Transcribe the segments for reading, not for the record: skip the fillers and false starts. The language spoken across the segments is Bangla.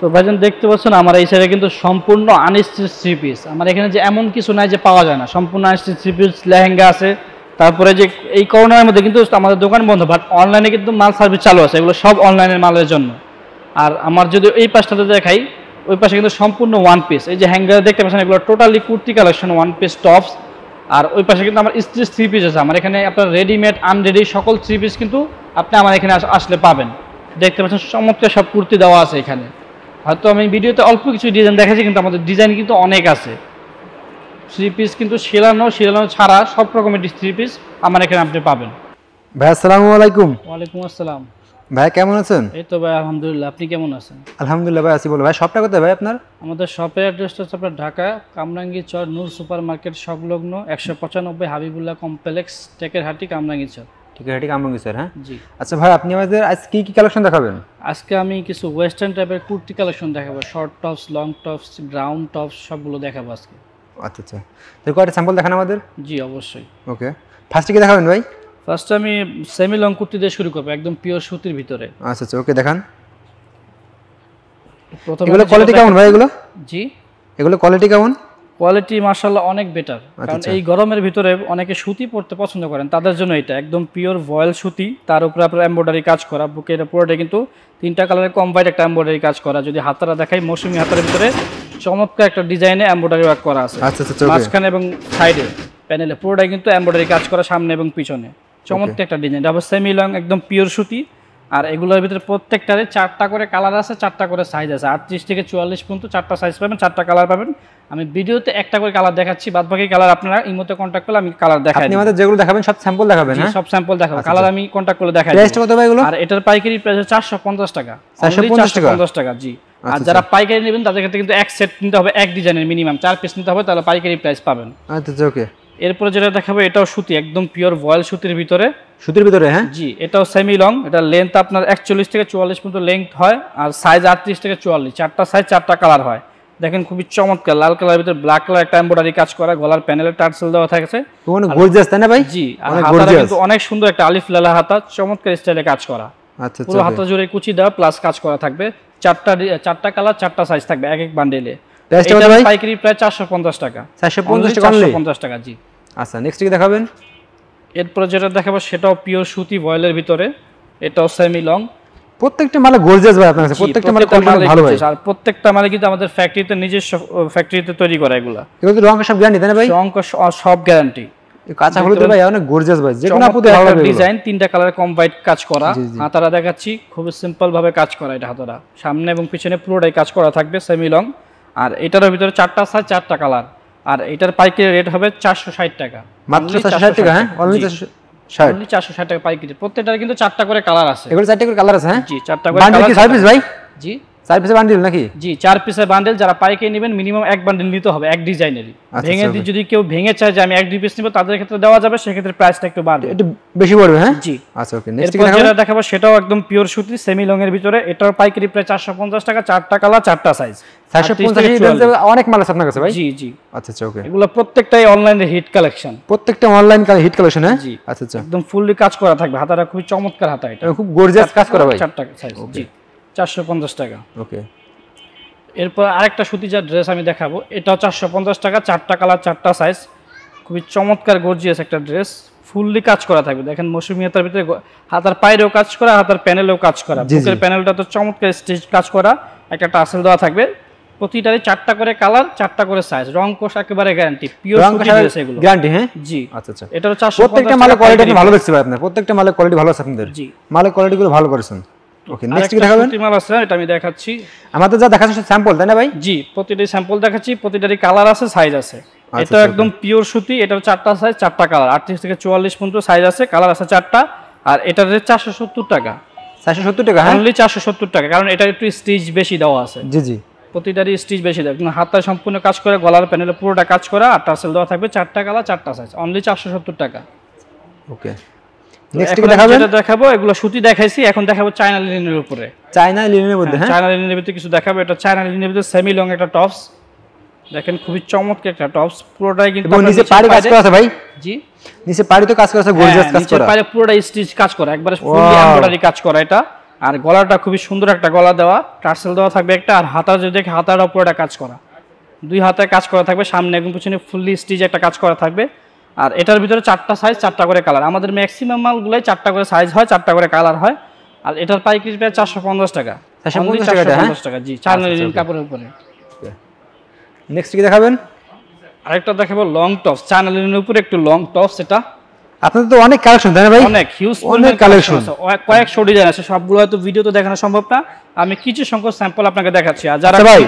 তো ভাইজান দেখতে পাচ্ছেন আমার এই সাইডে কিন্তু সম্পূর্ণ আনস্টিচ থ্রি পিস। আমার এখানে যে এমন কিছু নাই যে পাওয়া যায় না, সম্পূর্ণ আনস্টিচ থ্রি পিস লেহেঙ্গা আছে। তারপরে যে এই করোনার মধ্যে কিন্তু আমাদের দোকান বন্ধ, বাট অনলাইনে কিন্তু মাল সার্ভিস চালু আছে, এগুলো সব অনলাইনের মালের জন্য। আর আমার যদি এই পাশটাতে দেখাই, ওই পাশে কিন্তু সম্পূর্ণ ওয়ান পিস, এই যে হ্যাঙ্গার দেখতে পাচ্ছেন এগুলো totally kurti collection, one piece tops. আর ওই পাশে কিন্তু আমার স্টিচ থ্রি পিস আছে। আমার এখানে আপনার রেডিমেড আনরেডি সকল থ্রি পিস কিন্তু আপনি আমার এখানে আসলে পাবেন। দেখতে পাচ্ছেন চমৎকার সব কুর্তি দেওয়া আছে এখানে। হয়তো আমি ভিডিওতে অল্প কিছু ডিজাইন দেখাচ্ছি, কিন্তু আমাদের ডিজাইন কিন্তু অনেক আছে। থ্রি পিস কিন্তু শিলানো ছাড়া সব রকমের থ্রি পিস আমার এখানে আপনি পাবেন। ভাই আসসালামু আলাইকুম। ওয়ালাইকুম আসসালাম। ভাই কেমন আছেন? এই তো ভাই আলহামদুলিল্লাহ, আপনি কেমন আছেন? আলহামদুলিল্লাহ ভাই আছি। বলো ভাই, শপটা কোথায় ভাই আপনার? আমাদের শপের অ্যাড্রেসটা হচ্ছে আপনার ঢাকা কামরাঙ্গী চর নূর সুপার মার্কেট সংলগ্ন 195 হাবিবুল্লাহ কমপ্লেক্স, টেকেরহাটি কামরাঙ্গী চর। টেকেরহাটি কামরাঙ্গী চর, হ্যাঁ জি। আচ্ছা ভাই, আপনি আমাদের আজ কি কি কালেকশন দেখাবেন? আজকে আমি কিছু ওয়েস্টার্ন টাইপের কুর্তি কালেকশন দেখাবো, short tops, long tops, ground tops সবগুলো দেখাবো আজকে। আচ্ছা আচ্ছা, তো কয়টা স্যাম্পল দেখান আমাদের। জি অবশ্যই। ওকে, ফার্স্টে কি দেখাবেন ভাই? ফার্স্টে আমি সেমি লং কুর্তি দিয়ে শুরু করবো, একদম পিওর সুতির ভিতরে। আচ্ছা আচ্ছা, ওকে দেখান। প্রথমে এগুলো কোয়ালিটি কেমন ভাই? এগুলো জি, এগুলো কোয়ালিটি কেমন? কোয়ালিটি মাশাআল্লাহ অনেক বেটার, কারণ এই গরমের ভিতরে অনেকে সুতি পরতে পছন্দ করেন, তাদের জন্য এটা একদম পিওর ভয়েল সুতি। তার উপরে আপনার এমব্রয়ডারি কাজ করা, বুকের পুরোটা কিন্তু তিনটা কালারের কম্বাইন্ড একটা এমব্রয়ডারি কাজ করা। যদি হাতারা দেখাই, মৌসুমি হাতার ভিতরে চমৎকার একটা ডিজাইনে এমব্রয়ডারি ওয়ার্ক করা আছে। আচ্ছা আচ্ছা, মাঝখানে এবং সাইডে প্যানেলে পুরোটাই কিন্তু এমব্রয়ডারি কাজ করা, সামনে এবং পিছনে চমৎকার একটা ডিজাইন। এটা সেমি লং, একদম পিওর সুতি। আর এগুলোর ভিতরে প্রত্যেকটারে 4টা করে কালার আছে, 4টা করে সাইজ আছে। 38 থেকে 44 পর্যন্ত 4টা সাইজ পাবেন, 4টা কালার পাবেন। আমি ভিডিওতে একটা করে কালার দেখাচ্ছি, বাদ বাকি কালার আপনারা ইমোতে কন্টাক্ট করলে আমি কালার দেখাই। আপনি আমাদের যেগুলো দেখাবেন সব স্যাম্পল দেখাবেন? হ্যাঁ সব স্যাম্পল দেখাবো, কালার আমি কন্টাক্ট করলে দেখাই। প্রাইসটা কত ভাই এগুলো? আর এটার পাইকারি প্রাইস 450 টাকা। 450 টাকা, জি। আর যারা পাইকারি নেবেন তাদের ক্ষেত্রে কিন্তু এক সেট নিতে হবে, এক ডিজাইনের মিনিমাম 4 পিস নিতে হবে, তাহলে পাইকারি প্রাইস পাবেন। আচ্ছা ওকে। এরপরে যেটা দেখাবো, এটাও সুতি, একদম পিওর ভয়েল সুতির ভিতরে। সুতির ভিতরে, হ্যাঁ জি। এটাও সেমি লং, এটা লেন্থ আপনার 41 থেকে 44 পর্যন্ত লেন্থ হয়, আর সাইজ 38 থেকে 44, 4টা সাইজ 4টা কালার হয়। দেখেন খুবই চমৎকার, লাল কালারের ভিতরে ব্ল্যাক কালার একটা এমব্রয়ডারি কাজ করা, গলার প্যানেলে টার্সেল দেওয়া থাকছে। কোন গর্জিয়াস, তাই না ভাই? জি। আর হাতাটা কিন্তু অনেক সুন্দর একটা আলিফ লালা হাতা, চমৎকার স্টাইলে কাজ করা। আচ্ছা আচ্ছা, পুরো হাতা জুড়ে কুচি দেওয়া প্লাস কাজ করা থাকবে। 4টা কালার, 4টা সাইজ থাকবে এক এক বান্ডেলে। এটা পাইকারি প্রায় 450 টাকা। 450 টাকা, জি। আচ্ছা, নেক্সট কি দেখাবেন? এরপর যেটা দেখাবো সেটাও পিওর সুতি ভয়েলের ভিতরে, এটাও সেমি লং। প্রত্যেকটা মালে গর্জিয়াস ভাই আপনার কাছে, প্রত্যেকটা মালে কোয়ালিটি ভালো ভাই। আর প্রত্যেকটা মালে কিন্তু আমাদের ফ্যাক্টরিতে, নিজস্ব ফ্যাক্টরিতে তৈরি করা এগুলা। এগুলো রং সব গ্যারান্টি, তাই না ভাই? রং সব গ্যারান্টি। কাঁচা হলুদ ভাই অনেক গর্জিয়াস ভাই, যে কোনো আপুদের ভালো লাগবে। ডিজাইন 3টা কালারে কম্বাইন্ড কাজ করা। হাতারা দেখাচ্ছি, খুব সিম্পল ভাবে কাজ করা এটা হাতারা, সামনে এবং পিছনে পুরোটাই কাজ করা থাকবে, সেমি লং। আর এটার ভিতরে 4টা সাইজ, 4টা কালার। আর এটার পাইকারি রেট হবে 460 টাকা, মাত্র 460 টাকা। হ্যাঁ অনলি 460 টাকা পাইকারি। প্রত্যেকটার কিন্তু 4টা করে কালার আছে। এগুলো 4টা করে কালার আছে, হ্যাঁ জি। 4টা করে কালার। কি সার্ভিস ভাই? জি, 4 পিসের বান্ডিল নাকি? জি, 4 পিসের বান্ডেল। যারা পাইকারি নেবেন মিনিমাম এক বান্ডেল নিতে হবে, এক ডিজাইনেরই। ভেঙে যদি কেউ ভেঙে চায় যে আমি 1-2 পিস নিব, তাদের ক্ষেত্রে দেওয়া যাবে, সেক্ষেত্রে প্রাইসটা একটু বাড়বে, একটু বেশি পড়বে। হ্যাঁ জি। আচ্ছা ওকে, নেক্সট কি দেখাবো সেটাও একদম পিওর সুতি সেমি লং এর ভিতরে। এটার পাইকারি প্রায় 450 টাকা, 4টা কালার, 4টা সাইজ। 450 অনেক মাল আছে আপনার কাছে ভাই? জি জি। আচ্ছা আচ্ছা ওকে। এগুলো প্রত্যেকটাই অনলাইনে হিট কালেকশন, প্রত্যেকটা অনলাইন হিট কালেকশন। হ্যাঁ জি। আচ্ছা আচ্ছা, একদম ফুললি কাজ করা থাকবে। হাতাটা খুবই চমৎকার হাতা, এটা খুব গর্জিয়াস কাজ করা ভাই। 4টা সাইজ, জি। 450 টাকা। ওকে। এরপর আরেকটা সুতি যা ড্রেস আমি দেখাবো, এটাও 450 টাকা, 4টা কালার, 4টা সাইজ। খুবই চমৎকার গর্জিয়াস একটা ড্রেস, ফুললি কাজ করা থাকবে। দেখেন মৌসুমি হাতার ভিতরে হাতার পায়েও কাজ করা, হাতার প্যানেলেও কাজ করা। বুকের প্যানেলটা তো চমৎকার স্টিচ কাজ করা, একটা টাসেল দেওয়া থাকবে। প্রতিটারে 4টা করে কালার, 4টা করে সাইজ। রং কোশ একেবারে গ্যারান্টি, পিওর সুতি ড্রেস এগুলো গ্যারান্টি। হ্যাঁ জি। আচ্ছা আচ্ছা, এটাও 450। প্রত্যেকটা মালের কোয়ালিটি ভালো দেখছি ভাই আপনার, প্রত্যেকটা মালের কোয়ালিটি ভালো আছে আপনাদের। জি, মালের কোয়ালিটিগুলো ভালো করেছেন। ওকে, নেক্সট কি দেখাবেন? সুতি মাল আছে, এটা আমি দেখাচ্ছি। আমাদের যা দেখাচ্ছেন সব স্যাম্পল, তাই না ভাই? জি, প্রতিটি স্যাম্পল দেখাচ্ছি, প্রতিটারই কালার আছে, সাইজ আছে। এটা একদম পিওর সুতি, এটার 4টা সাইজ, 4টা কালার, 38 থেকে 44 পর্যন্ত সাইজ আছে, কালার আছে 4টা। আর এটার রেট 470 টাকা। 470 টাকা, হ্যাঁ অনলি 470 টাকা, কারণ এটা একটু স্টিচ বেশি দেওয়া আছে। জি জি, প্রতিটারই স্টিচ বেশি দেওয়া, কিন্তু হাতায় সম্পূর্ণ কাজ করে, গলার প্যানেলে পুরোটা কাজ করা, আর টাসেল দেওয়া থাকবে। 4টা কালার, 4টা সাইজ, অনলি 470 টাকা। ওকে, নেক্সট কি দেখাবেন? যেটা দেখাবো, এগুলো সুতি দেখাইছি, এখন দেখাবো চায়না লিনেনের উপরে। চায়না লিনেনের মধ্যে, হ্যাঁ চায়না লিনেনের ভিতরে কিছু দেখাবো। এটা চায়না লিনেনের ভিতরে সেমি লং একটা টপস, দেখেন খুবই চমৎকার একটা টপস। পুরোটাই কিন্তু নিচে পাড়ি কাজ করা আছে ভাই। জি, নিচে পাড়ি তো কাজ করা আছে, গর্জিয়াস কাজ করা। নিচে পাড়ে পুরোটা স্টিচ কাজ করা, একবারে ফুললি এমব্রয়ডারি কাজ করা এটা। আর গলাটা খুবই সুন্দর একটা গলা দেওয়া, টার্সেল দেওয়া থাকবে একটা। আর হাতা যদি দেখে হাতার উপরে কাজ করা, 2 হাতে কাজ করা থাকবে, সামনে এবং পিছনে ফুললি স্টিচ একটা কাজ করা থাকবে। আর এটার ভিতরে 4টা সাইজ, 4টা করে কালার। আমাদের ম্যাক্সিমাম মালগুলাই 4টা করে সাইজ হয়, 4টা করে কালার হয়। আর এটার পাইকারি প্রায় 450 টাকা। 450 টাকা, জি, চায়না লিনেন কাপড়ের উপরে। নেক্সট কি দেখাবেন? আরেকটা দেখাবো লং টপস, চায়না লিনেনের উপরে একটু লং টপস। এটা আপনাদের তো অনেক কালেকশন তাই না ভাই? অনেক হিউজ অনেক কালেকশন আছে, কয়েকশো ডিজাইন আছে। সবগুলো হয়তো ভিডিওতে দেখানো সম্ভব না, আমি কিছু সংখ্যক স্যাম্পল আপনাকে দেখাচ্ছি। আর যারা ভাই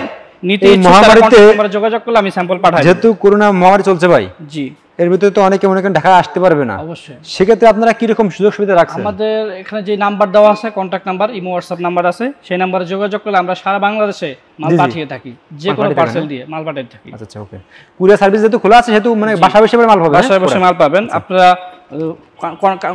নিতে মহামারীতে যোগাযোগ করলে আমি স্যাম্পল পাঠাই। যেহেতু করোনা মহামারী চলছে ভাই, জি, এর ভিতরে তো অনেকে মনে করেন ঢাকা আসতে পারবে না, অবশ্যই। সেক্ষেত্রে আপনারা কি রকম সুযোগ সুবিধা রাখছেন? আমাদের এখানে যে নাম্বার দেওয়া আছে, contact number, imo WhatsApp number আছে, সেই নাম্বারে যোগাযোগ করলে আমরা সারা বাংলাদেশে মাল পাঠিয়ে থাকি, যে কোনো পার্সেল দিয়ে মাল পাঠিয়ে থাকি। আচ্ছা, ওকে। কুরিয়ার সার্ভিস যেহেতু খোলা আছে, সেহেতু মানে বাসা বসে মাল পাবেন, বাসায় বসে মাল পাবেন। আপনারা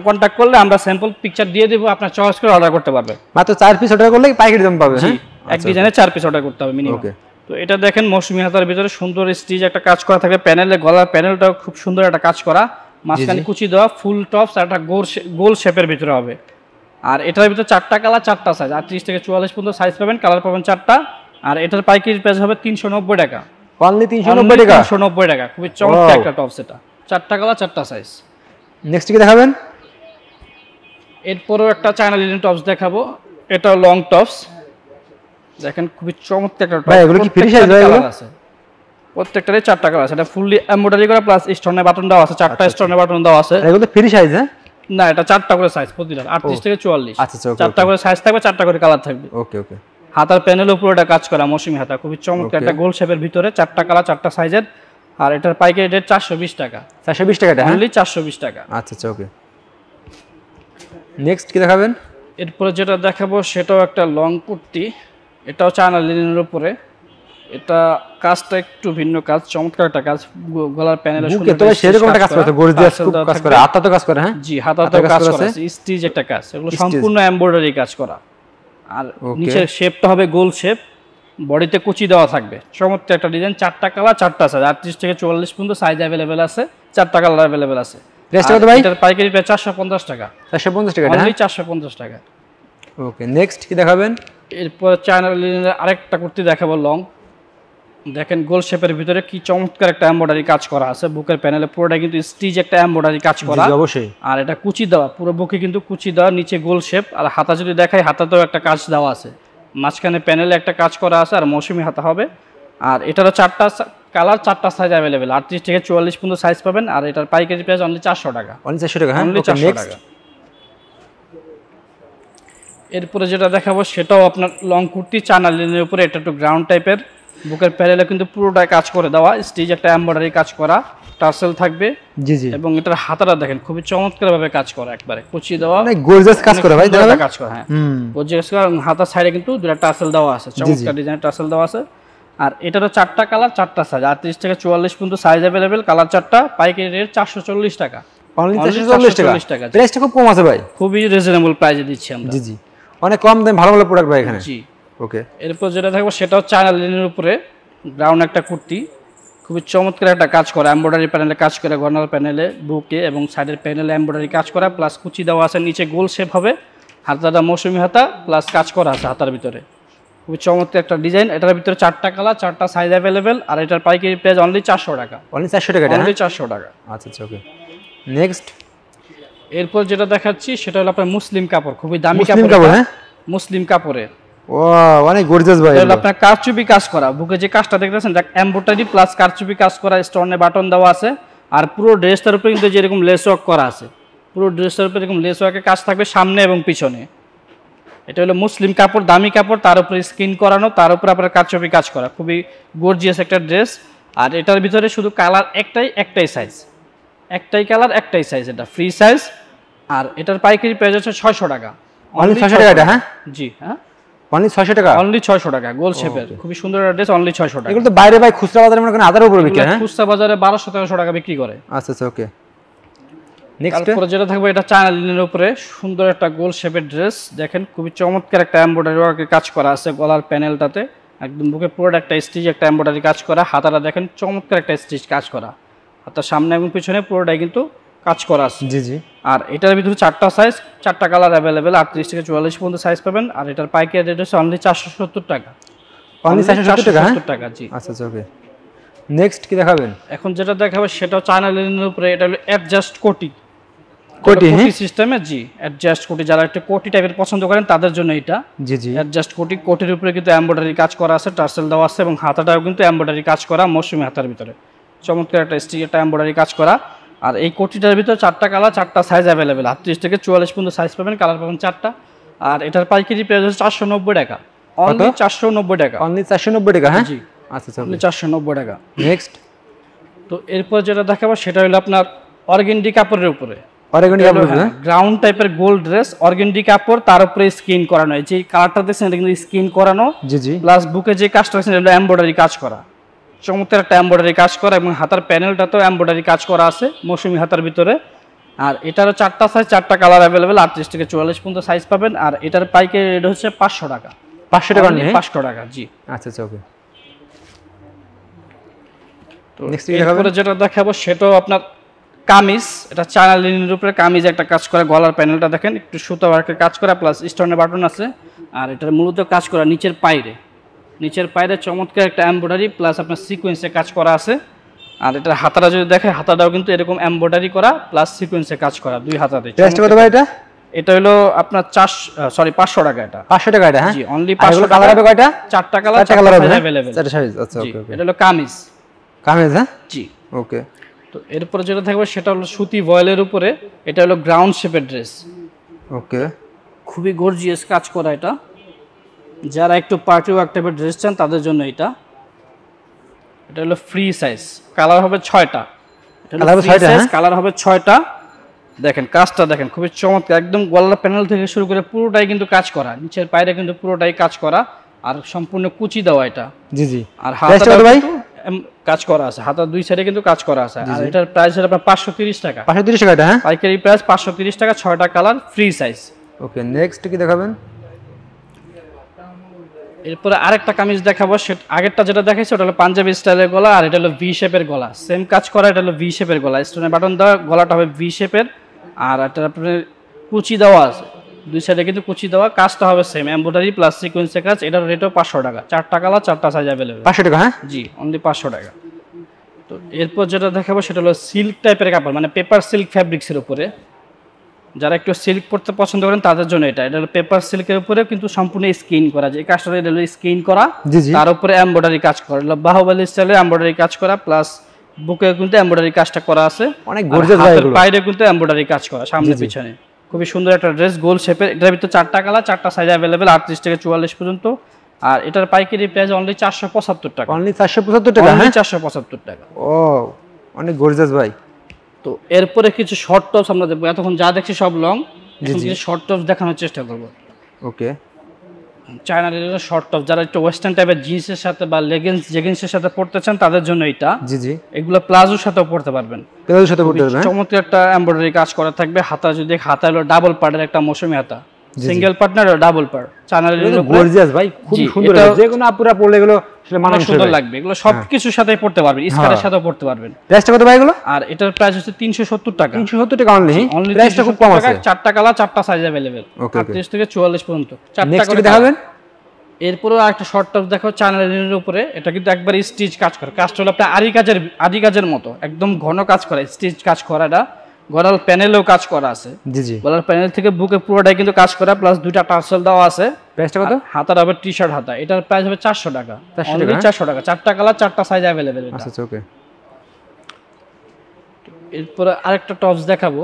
কন্ট্যাক্ট করলে আমরা স্যাম্পল পিকচার দিয়ে দেব, আপনারা চয়েস করে অর্ডার করতে পারবেন। মাত্র 4 পিস অর্ডার করলে পাইকারি দাম পাবেন। হ্যাঁ, এক ডিজাইনে 4 পিস অর্ডার করতে হবে মিনিমাম। তো এটা দেখেন মৌসুমী হাতার ভিতরে সুন্দর স্টিচ একটা কাজ করা থাকে, প্যানেলে গলার প্যানেলটাও খুব সুন্দর একটা কাজ করা, মাঝখানে কুচি দেওয়া, ফুল টপস আর একটা গোল শেপের ভিতরে হবে। আর এটার ভিতরে 4টা কালার, 4টা সাইজ, 38 থেকে 44 পর্যন্ত সাইজ পাবেন, কালার পাবেন 4টা। আর এটার পাইকারি প্রাইস হবে 390 টাকা। অনলি 390 টাকা? 390 টাকা। খুবই চমৎকার একটা টপস এটা, 4টা কালার, 4টা সাইজ। নেক্সট কি দেখাবেন? এরপরও একটা চায়না লিনেন টপস দেখাবো, এটা লং টপস। দেখেন খুবই চমৎকার একটা টপস। ভাই এগুলো কি ফ্রি সাইজ ভাই? এগুলো আছে প্রত্যেকটারই 4টা কালার আছে। এটা ফুললি এমব্রয়ডারি করা প্লাস স্টোনের বাটন দেওয়া আছে, 4টা স্টোনের বাটন দেওয়া আছে। এগুলো ফ্রি সাইজ? হ্যাঁ না, এটা 4টা করে সাইজ প্রতিটা, 38 থেকে 44। আচ্ছা, 4টা করে সাইজ থাকবে, 4টা করে কালার থাকবে। ওকে ওকে। হাতার প্যানেলের উপরে এটা কাজ করা মৌসুমী হাতা, খুবই চমৎকার একটা গোল শেপের ভিতরে, 4টা কালার, 4টা সাইজের। আর এটার পাইকারি রেট 420 টাকা। 420 টাকা এটা? অনলি 420 টাকা। আচ্ছা, ওকে। নেক্সট কি দেখাবেন? এরপরে যেটা দেখাবো সেটাও একটা লং কুর্তি, এটাও চায়না লিনেনের উপরে। এটা কাজটা একটু ভিন্ন কাজ, চমৎকার একটা কাজ, গলার প্যানেলে সুন্দর তো সেরকম একটা কাজ করে, গর্জিয়াস খুব কাজ করে, হাতা তো কাজ করে। হ্যাঁ জি, হাতাতেও কাজ করা আছে, স্টিচ একটা কাজ, এগুলো সম্পূর্ণ এমব্রয়ডারি কাজ করা। আর নিচের শেপটা হবে গোল শেপ, বডিতে কুচি দেওয়া থাকবে, চমৎকার একটা ডিজাইন। 4টা কালার, 4টা সাইজ, 38 থেকে 44 পর্যন্ত সাইজ अवेलेबल আছে, 4টা কালার अवेलेबल আছে। প্রাইসটা কত ভাই? এটার পাইকারি প্রায় 450 টাকা। 450 টাকা? অনলি 450 টাকা। ওকে। নেক্সট কি দেখাবেন? এরপর চায়না লিনেনের আরেকটা কুর্তি দেখাবো লং। দেখেন গোল শেপের ভিতরে কি চমৎকার একটা এমব্রয়ডারি কাজ করা আছে, বুকের প্যানেলে পুরোটা কিন্তু স্টিচ একটা এমব্রয়ডারি কাজ করা। জি অবশ্যই। আর এটা কুচি দেওয়া, পুরো বুকে কিন্তু কুচি দেওয়া, নিচে গোল শেপ। আর হাতা যদি দেখাই, হাতাতেও একটা কাজ দেওয়া আছে, মাঝখানে প্যানেলে একটা কাজ করা আছে, আর মৌসুমী হাতা হবে। আর এটারও 4টা কালার, 4টা সাইজ अवेलेबल, 38 থেকে 44 পর্যন্ত সাইজ পাবেন। আর এটার পাইকারি প্রাইস অনলি 400 টাকা। অনলি 400 টাকা? হ্যাঁ, অনলি 400 টাকা। এরপরে যেটা দেখাবো সেটাও আপনার লং কুর্তি, চায়না লিনেনের উপরে। এটা একটু গ্রাউন্ড টাইপের, বুকের প্যানেলে কিন্তু পুরোটাই কাজ করে দেওয়া, স্টিচ একটা এমব্রয়ডারি কাজ করা, টার্সেল থাকবে। জি জি। এবং এটার হাতাটা দেখেন খুবই চমৎকার ভাবে কাজ করা, একবারে কুচি দেওয়া, মানে গর্জিয়াস কাজ করে ভাই, দাদা কাজ করা। হ্যাঁ, গর্জিয়াস কাজ। হাতার সাইডে কিন্তু দুটো টার্সেল দেওয়া আছে, চমৎকার ডিজাইনের টার্সেল দেওয়া আছে। আর এটারও 4টা কালার, 4টা সাইজ, 38 থেকে 44 পর্যন্ত সাইজ अवेलेबल, কালার 4টা, পাইকারি রেট 440 টাকা। অনলি 440 টাকা? প্রাইসটা খুব কম আছে ভাই, খুবই রিজনেবল প্রাইসে দিচ্ছি আমরা। জি জি, অনেক কম দামে ভালো ভালো প্রোডাক্ট ভাই এখানে। জি, ওকে। এরপর যেটা থাকবে সেটাও চায়না লিনেনের উপরে গ্রাউন্ড একটা কুর্তি, খুবই চমৎকার একটা কাজ করা, এমব্রয়ডারি প্যানেলে কাজ করে, গলার প্যানেলে, বুকে এবং সাইডের প্যানেলে এমব্রয়ডারি কাজ করা, প্লাস কুচি দেওয়া আছে, নিচে গোল শেপ হবে, হাতাটা মৌসুমী হাতা প্লাস কাজ করা আছে হাতার ভিতরে, খুবই চমৎকার একটা ডিজাইন। এটার ভিতরে 4টা কালার, 4টা সাইজ अवेलेबल। আর এটার পাইকারি প্রাইস অনলি 400 টাকা। অনলি 400 টাকা? অনলি 400 টাকা। আচ্ছা, ওকে। নেক্সট এরপর যেটা দেখাচ্ছি সেটা হলো আপনার মুসলিম কাপড়, খুবই দামি কাপড়। হ্যাঁ, মুসলিম কাপড়ের। ও অনেক গর্জিয়াস ভাই। এটা আপনার কারচুপি কাজ করা, বুকে যে কাজটা দেখতেছেন এটা এমব্রয়ডারি প্লাস কারচুপি কাজ করা, স্টোনে বাটন দেওয়া আছে। আর পুরো ড্রেসটার উপরে কিন্তু যেরকম লেস ওয়ার্ক করা আছে, পুরো ড্রেসটার উপরে এরকম লেস ওয়ার্কের কাজ থাকবে সামনে এবং পিছনে। এটা হলো মুসলিম কাপড়, দামি কাপড়, তার উপরে স্কিন করানো, তার উপরে আপনার কারচুপি কাজ করা, খুবই গর্জিয়াস একটা ড্রেস। আর এটার ভিতরে শুধু কালার একটাই সাইজ, একটাই কালার, একটাই সাইজ, এটা ফ্রি সাইজ। আর এটার পাইকারি প্রাইস হচ্ছে 600 টাকা। অনলি 600 টাকা? হ্যাঁ জি, হ্যাঁ, অনলি 600 টাকা? অনলি 600 টাকা, গোল শেপের খুবই সুন্দর একটা ড্রেস, অনলি 600 টাকা। এগুলো তো বাইরে ভাই খুচরা বাজারে মনে করেন 1000 উপরে বিক্রি। হ্যাঁ, খুচরা বাজারে 1200-1300 টাকা বিক্রি করে। আচ্ছা, ওকে। নেক্সট তারপরে যেটা থাকবে এটা চায়না লিনেনের উপরে সুন্দর একটা গোল শেপের ড্রেস, দেখেন খুবই চমৎকার একটা এমব্রয়ডারি ওয়ার্কের কাজ করা আছে গলার প্যানেলটাতে, একদম বুকে পুরো একটা স্টিচ একটা এমব্রয়ডারি কাজ করা, হাতাটা দেখেন চমৎকার একটা স্টিচ কাজ করা, হাতার সামনে এবং পিছনে পুরোটাই কিন্তু কাজ করা আছে। জি জি। আর এটার ভিতরে 4টা সাইজ, 4টা কালার अवेलेबल, 38 থেকে 44 পর্যন্ত সাইজ পাবেন। আর এটার পাইকারি রেট হচ্ছে অনলি 470 টাকা। অনলি 470 টাকা, জি। আচ্ছা আচ্ছা, ওকে। নেক্সট কি দেখাবেন? এখন যেটা দেখাবো সেটাও চায়না লিনেনের উপরে, এটা হলো অ্যাডজাস্ট কোটি কোটি সিস্টেমে, জি। অ্যাডজাস্ট কোটি, যারা একটু কোটি টাইপের পছন্দ করেন তাদের জন্য এটা। জি জি। অ্যাডজাস্ট কোটি, কোটির উপরে কিন্তু এমব্রয়ডারি কাজ করা আছে, টার্সেল দেওয়া আছে এবং হাতাটাও কিন্তু এমব্রয়ডারি কাজ করা, মৌসুমী হাতার ভিতরে চমৎকার একটা স্টিচটা এমব্রয়ডারি কাজ করা। আর এই কোটিটার ভিতরে 4টা কালার, 4টা সাইজ अवेलेबल, 38 থেকে 44 পর্যন্ত সাইজ পাবেন, কালার পাবেন 4টা। আর এটার পাইকারি প্রাইস হচ্ছে 490 টাকা, অনলি 490 টাকা, অনলি 490 টাকা। হ্যাঁ, জি। আচ্ছা আচ্ছা, অনলি 490 টাকা। নেক্সট। তো এরপর যেটা দেখাবো সেটা হলো আপনার অর্গেন্ডি কাপড়ের উপরে, অর্গেন্ডি কাপড়, হ্যাঁ, গ্রাউন্ড টাইপের গোল্ড ড্রেস, অর্গেন্ডি কাপড়, তার উপরে স্কিন করানো। এই যে কালারটা দেখছেন এটা কিন্তু স্কিন করানো, জি জি। প্লাস বুকে যে কাজটা আছে এটা এমব্রয়ডারি কাজ করা, চমৎকার একটা এমব্রয়ডারি কাজ করা, এবং হাতার প্যানেলটাতেও এমব্রয়ডারি কাজ করা আছে মৌসুমী হাতার ভিতরে। আর এটারও 4টা সাইজ, 4টা কালার अवेलेबल, 38 থেকে 44 পর্যন্ত সাইজ পাবেন। আর এটার পাইকারি রেট হচ্ছে 500 টাকা। 500 টাকা নেই? 500 টাকা, জি। আচ্ছা আচ্ছা, ওকে। তো এরপরে যেটা দেখাবো সেটাও আপনার কামিজ, এটা চায়না লিনেনের উপরে কামিজ একটা কাজ করে, গলার প্যানেলটা দেখেন একটু সুতা ওয়ার্কের কাজ করা, প্লাস স্টোনের বাটন আছে। আর এটার মূলত কাজ করা নিচের পায়রে চমৎকার একটা এমব্রয়ডারি, প্লাস আপনার সিকোয়েন্সে কাজ করা আছে। আর এটার হাতাটা যদি দেখে, হাতাটাও কিন্তু এরকম এমব্রয়ডারি করা, প্লাস সিকোয়েন্সে কাজ করা, দুই হাতাতে। প্রাইস কত ভাই এটা? এটা হলো আপনার 500 টাকা। এটা 500 টাকা এটা, হ্যাঁ, জি। অনলি 500 টাকা। কালার হবে কয়টা? 4টা কালার, 4টা কালার হবে अवेलेबल, 4টা সাইজ। আচ্ছা, ওকে ওকে। এটা হলো কামিজ, হ্যাঁ, জি, ওকে। তো এরপরে যেটা থাকবে সেটা হলো সুতি ভয়েলের উপরে, এটা হলো গ্রাউন্ড শেপের ড্রেস, ওকে। খুবই গর্জিয়াস কাজ করা এটা, যারা একটু পার্টি ওয়ার্ক টাইপের ড্রেস চান তাদের জন্য এটা। এটা হলো ফ্রি সাইজ, কালার হবে 6টা, কালার হবে 6টা। দেখেন কাজটা দেখেন, খুবই চমৎকার, একদম গলার প্যানেল থেকে শুরু করে পুরোটাই কিন্তু কাজ করা, নিচের পায়রে কিন্তু পুরোটাই কাজ করা, আর সম্পূর্ণ কুচি দেওয়া এটা, জি জি। আর হাতাটা কাজ করা আছে, হাতার দুই সাইডে কিন্তু কাজ করা আছে। আর এটার প্রাইস হলো আপনার 530 টাকা। 530 টাকা এটা, হ্যাঁ, পাইকারি প্রাইস 530 টাকা, 6টা কালার, ফ্রি সাইজ। ওকে। নেক্সট কি দেখাবেন? এরপরে আরেকটা কামিজ দেখাবো, সেটা আগেরটা যেটা দেখাইছে ওটা হলো পাঞ্জাবি স্টাইলের গলা, আর এটা হলো ভি শেপের গলা, সেম কাজ করা, এটা হলো ভি শেপের গলা, স্টোনের বাটন দেওয়া, গলাটা হবে ভি শেপের। আর এটা আপনার কুচি দেওয়া আছে, দুই সাইডে কিন্তু কুচি দেওয়া, কাজটা হবে সেম এমব্রয়ডারি প্লাস সিকোয়েন্সের কাজ। এটার রেটও 500 টাকা, 4টা কালার, 4টা সাইজ अवेलेबल, 500 টাকা, হ্যাঁ, জি, অনলি 500 টাকা। তো এরপর যেটা দেখাবো সেটা হলো সিল্ক টাইপের কাপড়, মানে পেপার সিল্ক ফ্যাব্রিক্সের উপরে, যারা একটু সিল্ক পড়তে পছন্দ করেন তাদের জন্য এটা। এটা হলো পেপার সিল্কের উপরে কিন্তু সম্পূর্ণ স্কিন করা, যে কাজটা এটা হলো স্কিন করা, তার উপরে এমব্রয়ডারি কাজ করা, বাহুবলী স্টাইলে এমব্রয়ডারি কাজ করা, প্লাস বুকে কিন্তু এমব্রয়ডারি কাজটা করা আছে, অনেক গর্জিয়াস ভাই, এগুলো পায়রে কিন্তু এমব্রয়ডারি কাজ করা, সামনে পিছনে খুবই সুন্দর একটা ড্রেস, গোল শেপের। এটার ভিতরে 4টা কালার, 4টা সাইজ अवेलेबल, 38 থেকে 44 পর্যন্ত। আর এটার পাইকারি প্রাইস অনলি 475 টাকা, অনলি 475 টাকা, হ্যাঁ, 475 টাকা। ও, অনেক গর্জিয়াস ভাই। তো এরপরে কিছু শর্ট টপস আমরা দেখবো, এতক্ষণ যা দেখছি সব লং, এখন কিছু শর্ট টপস দেখানোর চেষ্টা করব। ওকে। চায়না লিনেনের শর্ট টপ, যারা একটু ওয়েস্টার্ন টাইপের জিন্সের সাথে বা জেগিংসের সাথে পড়তে চান তাদের জন্য এটা, জি জি। এগুলো প্লাজোর সাথেও পড়তে পারবেন, প্লাজোর সাথে পড়তে পারবেন, চমৎকার একটা এমব্রয়ডারি কাজ করা থাকবে। হাতা যদি হাতা হলো ডাবল পার্টের একটা মৌসুমী হাতা, সিঙ্গেল পার্টনার আর ডাবল পার্ট, চায়না লিনেনের গর্জিয়াস ভাই, খুব সুন্দর, যে কোনো আপুরা পরলে এগুলো আসলে মানানসই সুন্দর লাগবে, এগুলো সবকিছুর সাথে পড়তে পারবেন, স্কার্টের সাথেও পড়তে পারবেন। প্রাইসটা কত ভাই এগুলো? আর এটার প্রাইস হচ্ছে 370 টাকা, 370 টাকা অনলি, প্রাইসটা খুব কম আছে। 4টা কালার, 4টা সাইজ अवेलेबल, 38 থেকে 44 পর্যন্ত, 4টা করে দেখাবেন। এরপরও আরেকটা শর্ট টপ দেখো চায়না লিনেনের উপরে, এটা কিন্তু একবার স্টিচ কাজ করে, কাজটা হলো আপনার আরি কাজের মতো, একদম ঘন কাজ করা, স্টিচ কাজ করা, এটা গলার প্যানেলেও কাজ করা আছে, জি জি। গলার প্যানেল থেকে বুকে পুরোটাই কিন্তু কাজ করা, প্লাস দুইটা টার্সেল দেওয়া আছে। প্রাইসটা কত? হাতার হবে টি-শার্ট হাতা, এটার প্রাইস হবে 400 টাকা, অনলি 400 টাকা, 4টা কালার, 4টা সাইজ अवेलेबल এটা। আচ্ছা, ওকে। এরপরে আরেকটা টপস দেখাবো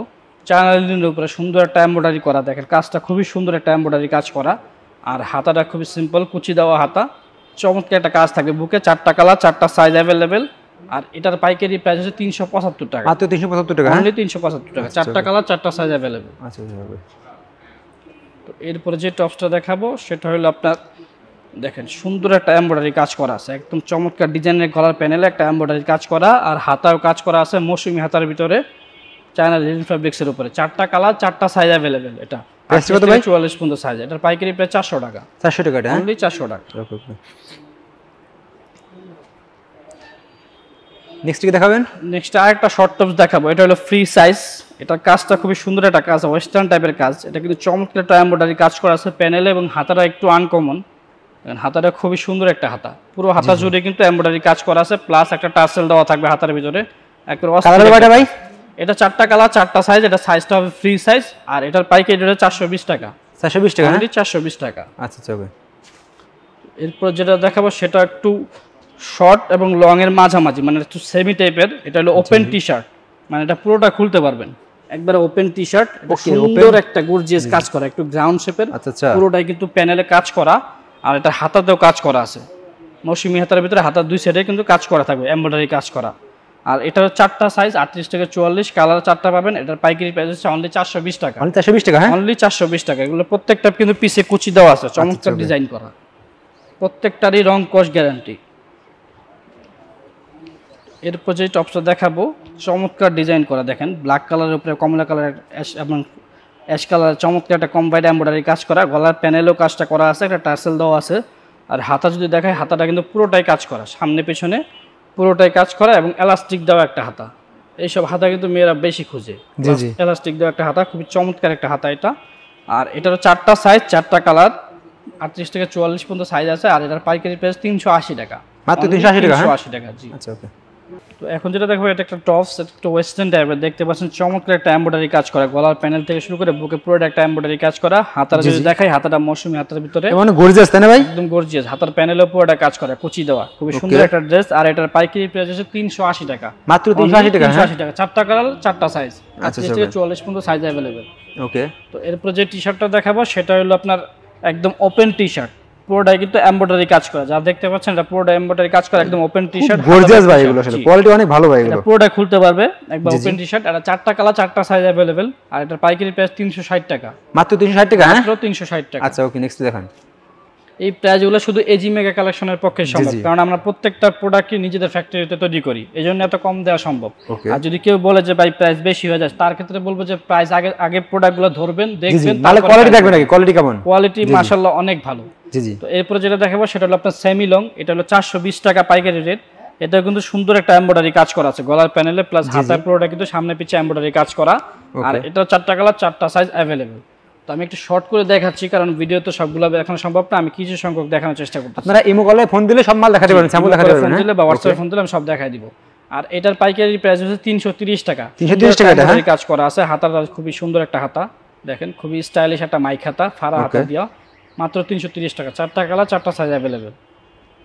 চায়না লিনেনের উপরে, সুন্দর একটা এমব্রয়ডারি করা, দেখেন কাজটা খুবই সুন্দর একটা এমব্রয়ডারি কাজ করা, আর হাতাটা খুবই সিম্পল কুচি দেওয়া হাতা, চমৎকার একটা কাজ থাকবে বুকে, 4টা কালার, 4টা সাইজ अवेलेबल। আর এটার পাইকারি প্রাইস হচ্ছে 375 টাকা, মাত্র 375 টাকা, অনলি 375 টাকা, 4টা কালার, 4টা সাইজ अवेलेबल। আচ্ছা, তো এরপরে যে টপসটা দেখাবো সেটা হলো আপনার, দেখেন সুন্দর একটা এমব্রয়ডারি কাজ করা আছে, একদম চমৎকার ডিজাইনের গলার প্যানেলে একটা এমব্রয়ডারি কাজ করা, আর হাতাও কাজ করা আছে মৌসুমী হাতার ভিতরে, চায়না লিনেন ফ্যাব্রিক্সের উপরে, 4টা কালার, 4টা সাইজ अवेलेबल এটা। প্রাইস কত ভাই? 44 পর্যন্ত সাইজ, এটার পাইকারি প্রাইস 400 টাকা, 400 টাকা, এটা অনলি 400 টাকা। নেক্সট কি দেখাবেন? নেক্সট আরেকটা শর্ট টপস দেখাবো। এটা হলো ফ্রি সাইজ। এটার কাজটা খুবই সুন্দর একটা কাজ, ওয়েস্টার্ন টাইপের কাজ। এটা কিন্তু চমৎকার একটা এমব্রয়ডারি কাজ করা আছে প্যানেলে, এবং হাতাটা একটু আনকমন। হাতাটা খুবই সুন্দর একটা হাতা, পুরো হাতা জুড়ে কিন্তু এমব্রয়ডারি কাজ করা আছে, প্লাস একটা টার্সেল দেওয়া থাকবে হাতার ভিতরে। কালার কয়টা ভাই? এটা 4টা কালার, 4টা সাইজ। এটা সাইজটা হবে ফ্রি সাইজ, আর এটার পাইকারি রেট 420 টাকা। 420 টাকা? অনলি 420 টাকা। আচ্ছা আচ্ছা ওকে। এরপর যেটা দেখাবো সেটা একটু শর্ট এবং লং এর মাঝামাঝি, মানে একটু সেমি টাইপের। এটা হলো ওপেন টি শার্ট, মানে এটা পুরোটা খুলতে পারবেন, একবারে ওপেন টি শার্ট। সুন্দর একটা গর্জিয়াস কাজ করা, একটু গ্রাউন্ড শেপের। আচ্ছা, পুরোটাই কিন্তু প্যানেলে কাজ করা, আর এটা হাতাতেও কাজ করা আছে। মৌসুমি হাতার ভিতরে হাতার দুই সাইডে কিন্তু কাজ করা থাকবে, এমব্রয়ডারি কাজ করা। আর এটার 4টা সাইজ, 38 থেকে 44, কালার 4টা পাবেন। এটার পাইকারি প্রাইস হচ্ছে অনলি 420 টাকা। অনলি 420 টাকা? হ্যাঁ, অনলি 420 টাকা। এগুলো প্রত্যেকটা কিন্তু পিছে কুচি দেওয়া আছে, চমৎকার ডিজাইন করা, প্রত্যেকটারই রং কস গ্যারান্টি। এরপর যে টপসটা দেখাবো, চমৎকার ডিজাইন করা, দেখেন ব্ল্যাক কালারের উপরে কমলা কালার এবং অ্যাশ কালার, চমৎকার একটা কম্বাইন্ড এমব্রয়ডারি কাজ করা। গলার প্যানেলেও কাজটা করা আছে, একটা টার্সেল দেওয়া আছে। আর হাতা যদি দেখায়, হাতাটা কিন্তু পুরোটাই কাজ করা, সামনে পেছনে পুরোটাই কাজ করা, এবং এলাস্টিক দেওয়া একটা হাতা। এইসব হাতা কিন্তু মেয়েরা বেশি খুঁজে, এলাস্টিক দেওয়া একটা হাতা, খুবই চমৎকার একটা হাতা এটা। আর এটারও 4টা সাইজ, 4টা কালার, 38 থেকে 44 পর্যন্ত সাইজ আছে। আর এটার পাইকারি প্রাইস 380 টাকা। মাত্র 380 টাকা? 380 টাকা, জি। আচ্ছা ওকে। তো এখন যেটা দেখবো, এটা একটা টপস, একটা ওয়েস্টার্ন টাইপের। দেখতে পাচ্ছেন চমৎকার একটা এমব্রয়ডারি কাজ করা, গলার প্যানেল থেকে শুরু করে বুকে পুরোটা একটা এমব্রয়ডারি কাজ করা। হাতাটা যদি দেখাই, হাতাটা মৌসুমি হাতার ভিতরে মানে গর্জিয়াস, তাই না ভাই? একদম গর্জিয়াস। হাতার প্যানেলেও পুরোটা কাজ করা, কুচি দেওয়া, খুবই সুন্দর একটা ড্রেস। আর এটার পাইকারি প্রাইস হচ্ছে 380 টাকা। মাত্র 380 টাকা? 380 টাকা। 4টা কালার, 4টা সাইজ, 38 থেকে 44 পর্যন্ত সাইজ अवेलेबल। ওকে। তো এরপর যে টি-শার্টটা দেখাবো সেটা হলো আপনার একদম ওপেন টি-শার্ট, পুরোটাই কিন্তু এমব্রয়ডারি কাজ করা। যা দেখতে পাচ্ছেন এটা পুরোটা এমব্রয়ডারি কাজ করা, একদম ওপেন টি-শার্ট। গর্জিয়াস ভাই, এগুলো আসলে কোয়ালিটি অনেক ভালো ভাই। এগুলো পুরোটা খুলতে পারবে, একদম ওপেন টি-শার্ট। আর 4টা কালার, 4টা সাইজ अवेलेबल। আর এটার পাইকারি প্রাইস 360 টাকা। মাত্র 360 টাকা? হ্যাঁ, মাত্র 360 টাকা। আচ্ছা ওকে, নেক্সট দেখান। এই প্রাইসগুলো শুধু এজি মেগা কালেকশনের পক্ষে সম্ভব, কারণ আমরা প্রত্যেকটা প্রোডাক্টই নিজেদের ফ্যাক্টরিতে তৈরি করি, এজন্য এত কম দেওয়া সম্ভব। আর যদি কেউ বলে যে ভাই প্রাইস বেশি হয়ে যায়, তার ক্ষেত্রে বলবো যে প্রাইস আগে প্রোডাক্টগুলো ধরবেন, দেখবেন, তাহলে কোয়ালিটি দেখবেন নাকি? কোয়ালিটি কেমন? কোয়ালিটি মাশাআল্লাহ অনেক ভালো। জি জি। তো এরপর যেটা দেখাবো সেটা হলো আপনার সেমি লং। এটা হলো 420 টাকা পাইকারি রেট। এটা কিন্তু সুন্দর একটা এমব্রয়ডারি কাজ করা আছে গলার প্যানেলে, প্লাস হাতার পুরোটা কিন্তু সামনে পিছে এমব্রয়ডারি কাজ করা। আর এটা 4টা কালার, 4টা সাইজ अवेलेबल। তো আমি একটু শর্ট করে দেখাচ্ছি, কারণ ভিডিও তো সবগুলো দেখানো সম্ভব না, আমি কিছু সংখ্যক দেখানোর চেষ্টা করতেছি। আপনারা ইমো কলে ফোন দিলে সব মাল দেখাতে পারবেন, স্যাম্পল দেখাতে পারবেন, ফোন দিলে বা হোয়াটসঅ্যাপে ফোন দিলে আমি সব দেখাই দিব। আর এটার পাইকারি প্রাইস হচ্ছে 330 টাকা। 330 টাকা এটা? কাজ করা আছে, হাতাটা খুবই সুন্দর একটা হাতা, দেখেন খুবই স্টাইলিশ একটা মাইক হাতা, ফাড়া হাতা দেওয়া। মাত্র 330 টাকা। 4টা কালার, 4টা সাইজ अवेलेबल।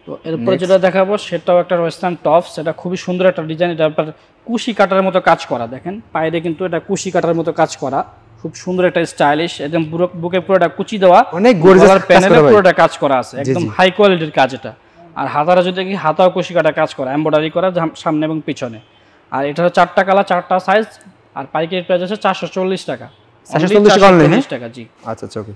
তো এরপর যেটা দেখাবো সেটাও একটা ওয়েস্টার্ন টপস। সেটা খুবই সুন্দর একটা ডিজাইন, এটা আপনার কুশি কাটার মতো কাজ করা, দেখেন পায়ে কিন্তু এটা কুশি কাটার মতো কাজ করা, খুব সুন্দর একটা স্টাইলিশ, একদম বুকে পুরোটা কুচি দেওয়া, অনেক গর্জিয়াস প্যানেলে পুরোটা কাজ করা আছে, একদম হাই কোয়ালিটির কাজ এটা। আর হাতারা যদি দেখি, হাতাও কুশি কাটা কাজ করা, এমব্রয়ডারি করা সামনে এবং পিছনে। আর এটা হচ্ছে 4টা কালার, 4টা সাইজ। আর পাইকারি প্রাইস আছে 440 টাকা। 440 টাকা, জি। আচ্ছা আচ্ছা ওকে।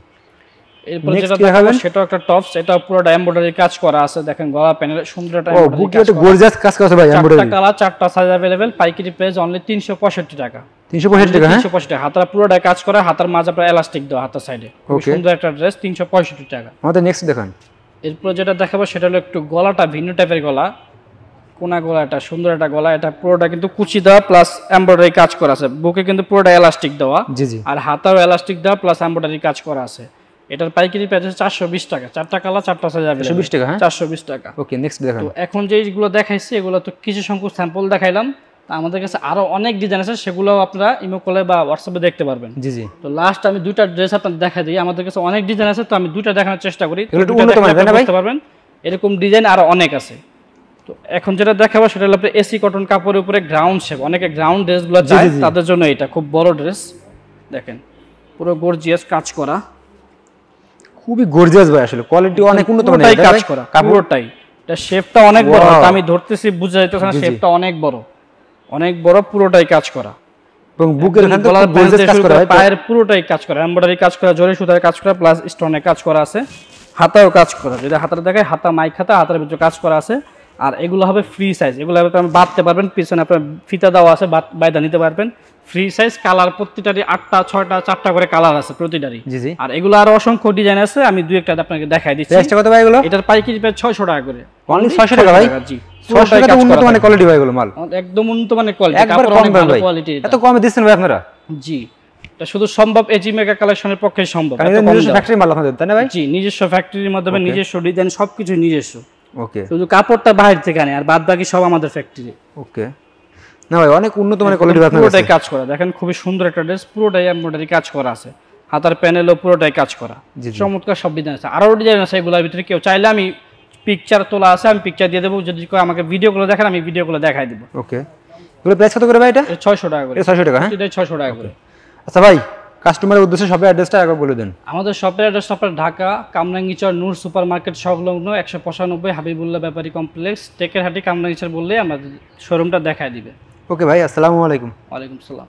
এরপর যেটা দেখাবো সেটা একটা টপস, এটা পুরোটা এমব্রয়ডারি কাজ করা আছে, দেখেন গলা প্যানেলে সুন্দর একটা এমব্রয়ডারি কাজ করা। গর্জিয়াস কাজ করা আছে ভাই, এমব্রয়ডারি। 4টা কালার, 4টা সাইজ अवेलेबल। পাইকারি প্রাইস অনলি 365 টাকা। 365 টাকা? 365 টাকা। হাতার পুরোটা কাজ করা, হাতার মাঝে আপনার এলাস্টিক দেওয়া হাতার সাইডে, খুব সুন্দর একটা ড্রেস, 365 টাকা। আমাদের নেক্সট দেখান। এরপর যেটা দেখাবো সেটা হলো একটু গলাটা ভিন্ন টাইপের গলা, কোনা গলাটা সুন্দর একটা গলা। এটা পুরোটা কিন্তু কুচি দেওয়া প্লাস এমব্রয়ডারি কাজ করা আছে, বুকে কিন্তু পুরোটা এলাস্টিক দেওয়া। জি জি। আর হাতাও এলাস্টিক দেওয়া প্লাস এমব্রয়ডারি কাজ করা আছে। এটার পাইকারি প্রাইস 420 টাকা। 4টা কালার, 4টা সাইজ अवेलेबल। 420 টাকা? হ্যাঁ, 420 টাকা। ওকে, নেক্সট দেখান। তো এখন যেগুলো দেখাইছি এগুলো তো কিছু সংখ্যক স্যাম্পল দেখাইলাম, আমাদের কাছে আরো অনেক ডিজাইন আছে, সেগুলো আপনারা ইমো কলে বা হোয়াটসঅ্যাপে দেখতে পারবেন। জি জি। তো লাস্ট আমি দুইটা ড্রেস আপনাদের দেখাই দিই, আমাদের কাছে অনেক ডিজাইন আছে, তো আমি দুইটা দেখানোর চেষ্টা করি, বুঝতে পারবেন। এরকম ডিজাইন আরো অনেক আছে। তো এখন যেটা দেখাবো সেটা হলো আপনার এসি কটন কাপড়ের উপরে গ্রাউন্ড শেপ, অনেকে গ্রাউন্ড ড্রেসগুলো চায়, তাদের জন্য এটা খুব বড় ড্রেস, দেখেন পুরো গর্জিয়াস কাজ করা, খুবই গর্জিয়াস ভাই, আসলে কোয়ালিটি অনেক উন্নত মানের কাজ করা কাপড়টাই। এটা শেপটা অনেক বড়, আমি ধরতেছি বুঝা যাইতেছে না, শেপটা অনেক বড়, অনেক বড়, পুরোটাই কাজ করা। এবং বুকের এখানে তো গর্জিয়াস কাজ করা, পায়ের পুরোটাই কাজ করা, এমব্রয়ডারি কাজ করা, জরি সুতার কাজ করা, প্লাস স্টোনের কাজ করা আছে, হাতাও কাজ করা। যদি হাতাটা দেখায়, হাতা মাইক হাতা, হাতার ভিতরে কাজ করা আছে। আর এগুলো হবে ফ্রি সাইজ, এগুলো আপনি বাঁধতে পারবেন, পিছনে আপনার ফিতা দেওয়া আছে, বাইদা নিতে পারবেন। ফ্রি সাইজ, কালার প্রতিটারই 8টা 6টা 4টা করে কালার আছে প্রতিটারই। জি জি। আর এগুলো আরো অসংখ্য ডিজাইন আছে, আমি দুই একটা আপনাকে দেখাই দিচ্ছি। কত ভাই এগুলো? এটার পাইকারি প্রাইস 600 টাকা করে। অনলি 600 টাকা ভাই? জি, 600 টাকা উন্নত মানের কোয়ালিটি ভাই এগুলো মাল একদম উন্নত মানের কোয়ালিটি, কাপড় অনেক ভালো কোয়ালিটি। এত কমে দিচ্ছেন ভাই আপনারা? জি, এটা শুধু সম্ভব এজি মেগা কালেকশনের পক্ষে সম্ভব। কারণ নিজস্ব ফ্যাক্টরি মাল আপনাদের, তাই না ভাই? জি, নিজস্ব ফ্যাক্টরির মাধ্যমে নিজস্ব ডিজাইন সবকিছু নিজস্ব। ওকে, শুধু কাপড়টা বাইরে থেকে আনে আর বাদ বাকি সব আমাদের ফ্যাক্টরি। ওকে, না ভাই অনেক উন্নত মানের কোয়ালিটি আপনাদের পুরোটাই কাজ করা, দেখেন খুবই সুন্দর একটা ড্রেস, পুরোটাই এমব্রয়ডারি কাজ করা আছে, হাতার প্যানেলও পুরোটাই কাজ করা, চমৎকার সব ডিজাইন আছে। আরও ডিজাইন আছে এগুলোর ভিতরে, কেউ চাইলে আমি পিকচার তোলা আছে, আমি পিকচার দিয়ে দেবো, যদি আমাকে ভিডিওগুলো দেখেন আমি ভিডিওগুলো দেখাই দেবো। ওকে, এগুলো প্রাইস কত করে ভাই? এটা 600 টাকা করে। 600 টাকা? হ্যাঁ, এটা 600 টাকা করে। আচ্ছা ভাই, কাস্টমারের উদ্দেশ্যে শপের অ্যাড্রেসটা একবার বলে দেন। আমাদের শপের অ্যাড্রেস আপনার ঢাকা কামরাঙ্গীচর নূর সুপার মার্কেট সংলগ্ন 195 হাবিবুল্লাহ ব্যাপারী কমপ্লেক্স, টেকেরহাটি কামরাঙ্গীচর বললেই আমাদের শোরুমটা দেখায় দিবে। ওকে ভাই, আসসালামু আলাইকুম। ওয়ালাইকুম সালাম।